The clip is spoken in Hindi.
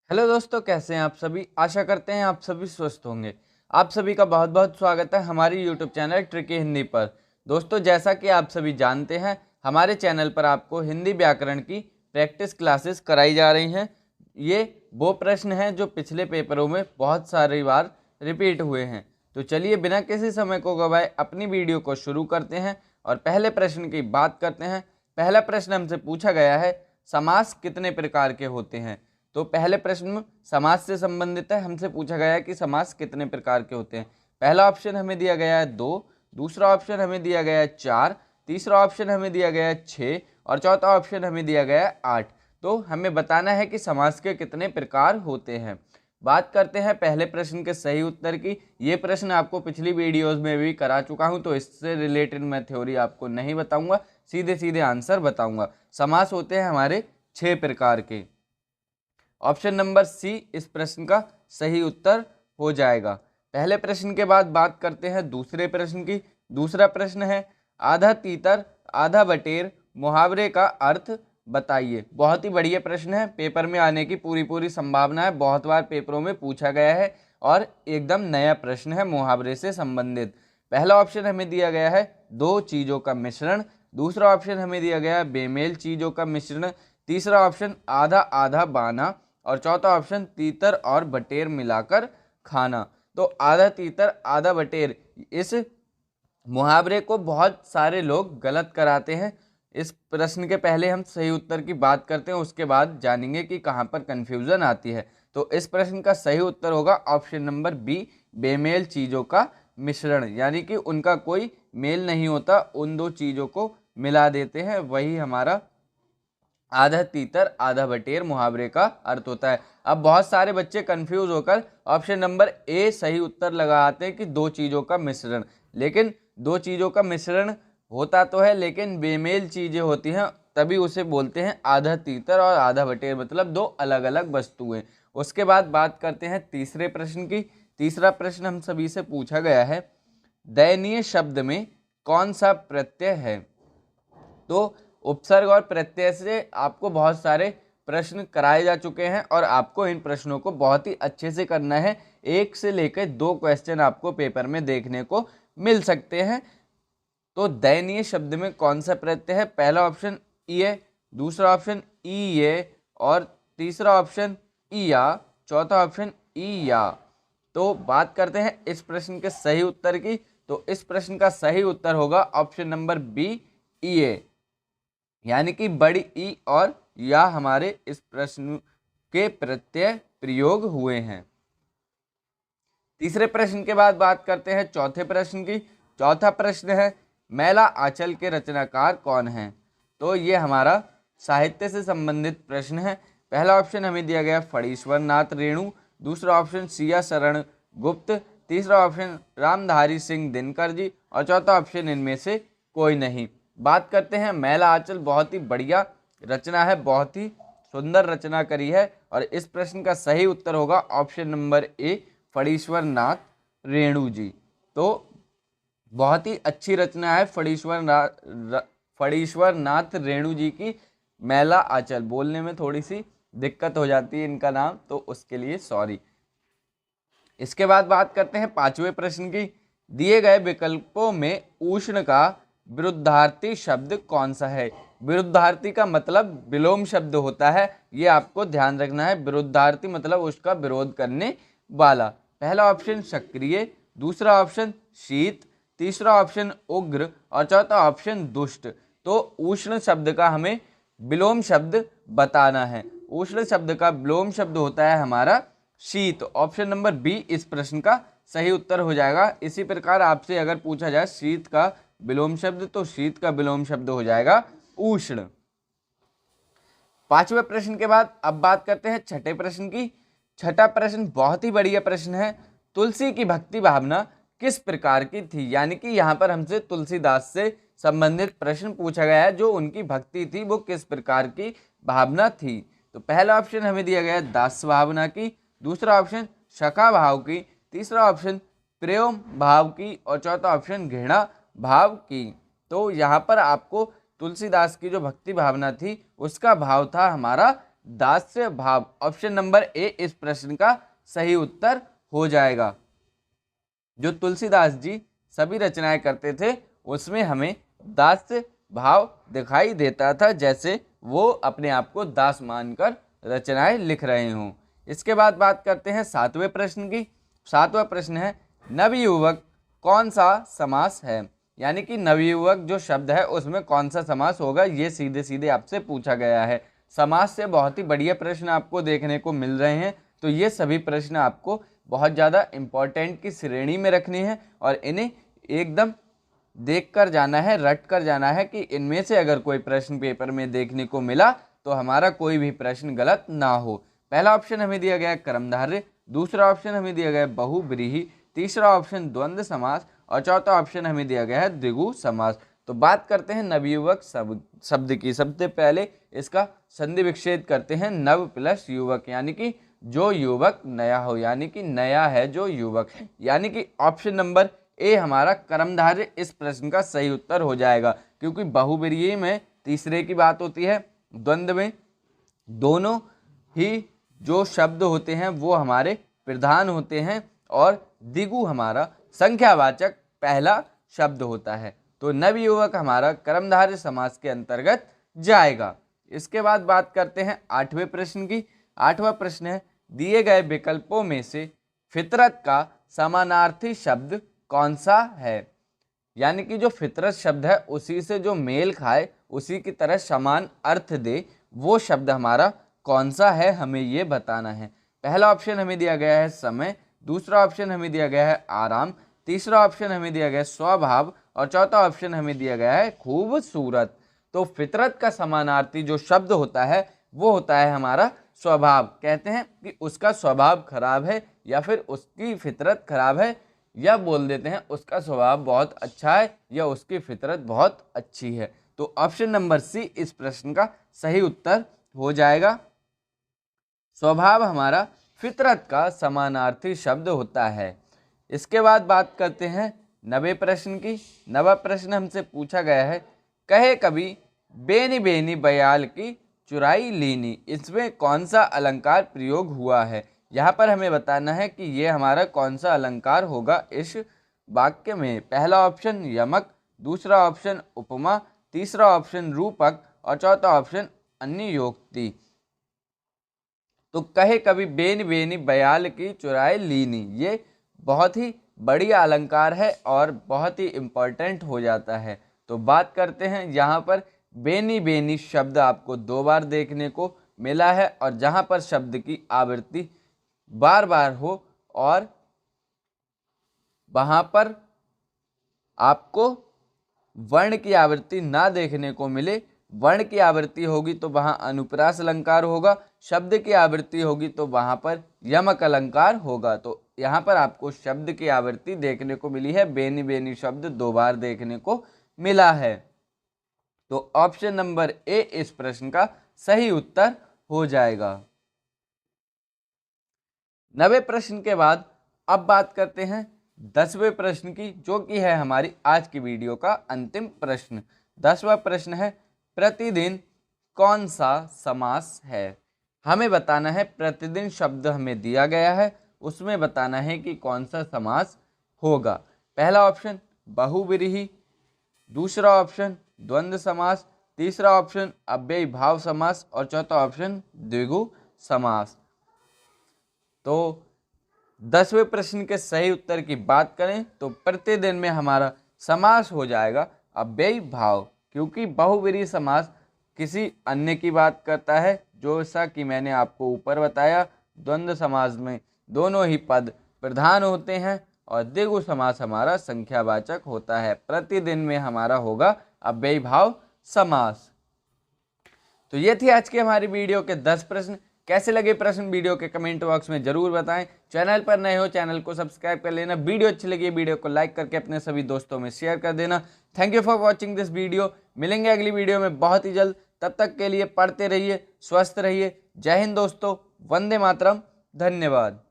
हेलो दोस्तों, कैसे हैं आप सभी। आशा करते हैं आप सभी स्वस्थ होंगे। आप सभी का बहुत बहुत स्वागत है हमारी यूट्यूब चैनल ट्रिकी हिंदी पर। दोस्तों, जैसा कि आप सभी जानते हैं, हमारे चैनल पर आपको हिंदी व्याकरण की प्रैक्टिस क्लासेस कराई जा रही हैं। ये वो प्रश्न हैं जो पिछले पेपरों में बहुत सारी बार रिपीट हुए हैं। तो चलिए बिना किसी समय को गवाए अपनी वीडियो को शुरू करते हैं और पहले प्रश्न की बात करते हैं। पहला प्रश्न हमसे पूछा गया है, समास कितने प्रकार के होते हैं। तो पहले प्रश्न समास से संबंधित है। हमसे पूछा गया है कि समास कितने प्रकार के होते हैं। पहला ऑप्शन हमें दिया गया है 2, दूसरा ऑप्शन हमें दिया गया है 4, तीसरा ऑप्शन हमें दिया गया है 6 और चौथा ऑप्शन हमें दिया गया है 8। तो हमें बताना है कि समास के कितने प्रकार होते हैं। बात करते हैं पहले प्रश्न के सही उत्तर की। ये प्रश्न आपको पिछली वीडियोस में भी करा चुका हूं, तो इससे रिलेटेड मैं थ्योरी आपको नहीं बताऊंगा, सीधे सीधे आंसर बताऊंगा। समास होते हैं हमारे 6 प्रकार के। ऑप्शन नंबर सी इस प्रश्न का सही उत्तर हो जाएगा। पहले प्रश्न के बाद बात करते हैं दूसरे प्रश्न की। दूसरा प्रश्न है, आधा तीतर आधा बटेर मुहावरे का अर्थ बताइए। बहुत ही बढ़िया प्रश्न है, पेपर में आने की पूरी संभावना है। बहुत बार पेपरों में पूछा गया है और एकदम नया प्रश्न है मुहावरे से संबंधित। पहला ऑप्शन हमें दिया गया है दो चीजों का मिश्रण, दूसरा ऑप्शन हमें दिया गया है बेमेल चीजों का मिश्रण, तीसरा ऑप्शन आधा आधा बाना और चौथा ऑप्शन तीतर और बटेर मिलाकर खाना। तो आधा तीतर आधा बटेर, इस मुहावरे को बहुत सारे लोग गलत कराते हैं। इस प्रश्न के पहले हम सही उत्तर की बात करते हैं, उसके बाद जानेंगे कि कहाँ पर कंफ्यूजन आती है। तो इस प्रश्न का सही उत्तर होगा ऑप्शन नंबर बी, बेमेल चीजों का मिश्रण, यानी कि उनका कोई मेल नहीं होता, उन दो चीजों को मिला देते हैं, वही हमारा आधा तीतर आधा बटेर मुहावरे का अर्थ होता है। अब बहुत सारे बच्चे कंफ्यूज होकर ऑप्शन नंबर ए सही उत्तर लगाते हैं कि दो चीजों का मिश्रण, लेकिन दो चीजों का मिश्रण होता तो है लेकिन बेमेल चीजें होती हैं, तभी उसे बोलते हैं आधा तीतर और आधा बटेर, मतलब दो अलग अलग वस्तुएं। उसके बाद बात करते हैं तीसरे प्रश्न की। तीसरा प्रश्न हम सभी से पूछा गया है, दयनीय शब्द में कौन सा प्रत्यय है। तो उपसर्ग और प्रत्यय से आपको बहुत सारे प्रश्न कराए जा चुके हैं और आपको इन प्रश्नों को बहुत ही अच्छे से करना है। 1 से लेकर 2 क्वेश्चन आपको पेपर में देखने को मिल सकते हैं। तो दयनीय शब्द में कौन सा प्रत्यय है। पहला ऑप्शन ईए, दूसरा ऑप्शन ईए और तीसरा ऑप्शन ईया, चौथा ऑप्शन ईया। तो बात करते हैं इस प्रश्न के सही उत्तर की। तो इस प्रश्न का सही उत्तर होगा ऑप्शन नंबर बी, ईए, यानी कि बड़ी ई और या हमारे इस प्रश्न के प्रत्यय प्रयोग हुए हैं। तीसरे प्रश्न के बाद बात करते हैं चौथे प्रश्न की। चौथा प्रश्न है, मैला आंचल के रचनाकार कौन है। तो ये हमारा साहित्य से संबंधित प्रश्न है। पहला ऑप्शन हमें दिया गया फणीश्वर नाथ रेणु, दूसरा ऑप्शन सिया शरण गुप्त, तीसरा ऑप्शन रामधारी सिंह दिनकर जी और चौथा ऑप्शन इनमें से कोई नहीं। बात करते हैं मैला आंचल, बहुत ही बढ़िया रचना है, बहुत ही सुंदर रचना करी है और इस प्रश्न का सही उत्तर होगा option number A, Phanishwar Nath Renu जी। तो बहुत ही अच्छी रचना है फणीश्वर नाथ रेणु जी की मैला आंचल। बोलने में थोड़ी सी दिक्कत हो जाती है इनका नाम, तो उसके लिए सॉरी। इसके बाद बात करते हैं पांचवें प्रश्न की। दिए गए विकल्पों में उष्ण का विरुद्धार्थी शब्द कौन सा है। विरुद्धार्थी का मतलब विलोम शब्द होता है, ये आपको ध्यान रखना है। विरुद्धार्थी मतलब उसका विरोध करने वाला। पहला ऑप्शन सक्रिय, दूसरा ऑप्शन शीत, तीसरा ऑप्शन उग्र और चौथा ऑप्शन दुष्ट। तो उष्ण शब्द का हमें विलोम शब्द बताना है। उष्ण शब्द का विलोम शब्द होता है हमारा शीत। ऑप्शन नंबर बी इस प्रश्न का सही उत्तर हो जाएगा। इसी प्रकार आपसे अगर पूछा जाए शीत का विलोम शब्द, तो शीत का विलोम शब्द हो जाएगा उष्ण। पांचवें प्रश्न के बाद अब बात करते हैं छठे प्रश्न की। छठा प्रश्न बहुत ही बढ़िया प्रश्न है, तुलसी की भक्ति भावना किस प्रकार की थी। यानी कि यहाँ पर हमसे तुलसीदास से संबंधित प्रश्न पूछा गया है, जो उनकी भक्ति थी वो किस प्रकार की भावना थी। तो पहला ऑप्शन हमें दिया गया है दास भावना की, दूसरा ऑप्शन सखा भाव की, तीसरा ऑप्शन प्रेम भाव की और चौथा ऑप्शन घृणा भाव की। तो यहाँ पर आपको तुलसीदास की जो भक्ति भावना थी उसका भाव था हमारा दास्य भाव। ऑप्शन नंबर ए इस प्रश्न का सही उत्तर हो जाएगा। जो तुलसीदास जी सभी रचनाएं करते थे उसमें हमें दास्य भाव दिखाई देता था, जैसे वो अपने आप को दास मानकर रचनाएं लिख रहे हों। इसके बाद बात करते हैं 7वें प्रश्न की। 7वां प्रश्न है नवयुवक कौन सा समास है, यानी कि नवयुवक जो शब्द है उसमें कौन सा समास होगा, ये सीधे सीधे आपसे पूछा गया है। समास से बहुत ही बढ़िया प्रश्न आपको देखने को मिल रहे हैं, तो ये सभी प्रश्न आपको बहुत ज़्यादा इम्पोर्टेंट की श्रेणी में रखनी है और इन्हें एकदम देख कर जाना है, रट कर जाना है कि इनमें से अगर कोई प्रश्न पेपर में देखने को मिला तो हमारा कोई भी प्रश्न गलत ना हो। पहला ऑप्शन हमें दिया गया है कर्मधारय, दूसरा ऑप्शन हमें दिया गया है बहुव्रीहि, तीसरा ऑप्शन द्वंद्व समास और चौथा ऑप्शन हमें दिया गया है द्विगु समास। तो बात करते हैं नवयुवक शब्द की। सबसे पहले इसका संधि विच्छेद करते हैं, नव प्लस युवक, यानी कि जो युवक नया हो, यानी कि नया है जो युवक, यानी कि ऑप्शन नंबर ए हमारा कर्मधारय इस प्रश्न का सही उत्तर हो जाएगा, क्योंकि बहुव्रीहि में तीसरे की बात होती है, द्वंद्व में दोनों ही जो शब्द होते हैं वो हमारे प्रधान होते हैं और द्विगु हमारा संख्यावाचक पहला शब्द होता है। तो नवयुवक हमारा कर्मधारय समास के अंतर्गत जाएगा। इसके बाद बात करते हैं 8वें प्रश्न की। 8वां प्रश्न है दिए गए विकल्पों में से फितरत का समानार्थी शब्द कौन सा है, यानी कि जो फितरत शब्द है उसी से जो मेल खाए, उसी की तरह समान अर्थ दे, वो शब्द हमारा कौन सा है, हमें ये बताना है। पहला ऑप्शन हमें दिया गया है समय, दूसरा ऑप्शन हमें दिया गया है आराम, तीसरा ऑप्शन हमें दिया गया है स्वभाव और चौथा ऑप्शन हमें दिया गया है खूबसूरत। तो फितरत का समानार्थी जो शब्द होता है वो होता है हमारा स्वभाव। कहते हैं कि उसका स्वभाव खराब है या फिर उसकी फितरत खराब है, या बोल देते हैं उसका स्वभाव बहुत अच्छा है या उसकी फितरत बहुत अच्छी है। तो ऑप्शन नंबर सी इस प्रश्न का सही उत्तर हो जाएगा। स्वभाव हमारा फितरत का समानार्थी शब्द होता है। इसके बाद बात करते हैं 9वें प्रश्न की। 9वां प्रश्न हमसे पूछा गया है कहे कभी बेनी बेनी बयाल की चुराई लीनी, इसमें कौन सा अलंकार प्रयोग हुआ है। यहाँ पर हमें बताना है कि ये हमारा कौन सा अलंकार होगा इस वाक्य में। पहला ऑप्शन यमक, दूसरा ऑप्शन उपमा, तीसरा ऑप्शन रूपक और चौथा ऑप्शन अन्य योक्ति। तो कहे कभी बेनी बेनी बयाल की चुराई लीनी, ये बहुत ही बढ़िया अलंकार है और बहुत ही इम्पोर्टेंट हो जाता है। तो बात करते हैं, यहाँ पर बेनी बेनी शब्द आपको 2 बार देखने को मिला है और जहाँ पर शब्द की आवृत्ति बार बार हो और वहाँ पर आपको वर्ण की आवृत्ति ना देखने को मिले, वर्ण की आवृत्ति होगी तो वहाँ अनुप्रास अलंकार होगा, शब्द की आवृत्ति होगी तो वहाँ पर यमक अलंकार होगा। तो यहाँ पर आपको शब्द की आवृत्ति देखने को मिली है, बेनी बेनी शब्द 2 बार देखने को मिला है। तो ऑप्शन नंबर ए इस प्रश्न का सही उत्तर हो जाएगा। 9वें प्रश्न के बाद अब बात करते हैं 10वें प्रश्न की, जो कि है हमारी आज की वीडियो का अंतिम प्रश्न। 10वां प्रश्न है प्रतिदिन कौन सा समास है। हमें बताना है, प्रतिदिन शब्द हमें दिया गया है, उसमें बताना है कि कौन सा समास होगा। पहला ऑप्शन बहुव्रीहि, दूसरा ऑप्शन द्वंद्व समास, तीसरा ऑप्शन अव्ययी भाव समास और चौथा ऑप्शन द्विगु समास। तो 10वें प्रश्न के सही उत्तर की बात करें तो प्रतिदिन में हमारा समास हो जाएगा अव्ययी भाव, क्योंकि बहुव्रीहि समास किसी अन्य की बात करता है, जो सा कि मैंने आपको ऊपर बताया। द्वंद्व समास में दोनों ही पद प्रधान होते हैं और द्विगु समास हमारा संख्यावाचक होता है। प्रतिदिन में हमारा होगा अव्ययी भाव समास। तो ये थी आज की हमारी वीडियो के 10 प्रश्न। कैसे लगे प्रश्न वीडियो के कमेंट बॉक्स में जरूर बताएं। चैनल पर नए हो चैनल को सब्सक्राइब कर लेना। वीडियो अच्छी लगी वीडियो को लाइक करके अपने सभी दोस्तों में शेयर कर देना। Thank you for watching this video. मिलेंगे अगली वीडियो में बहुत ही जल्द। तब तक के लिए पढ़ते रहिए, स्वस्थ रहिए। जय हिंद दोस्तों, वंदे मातरम, धन्यवाद।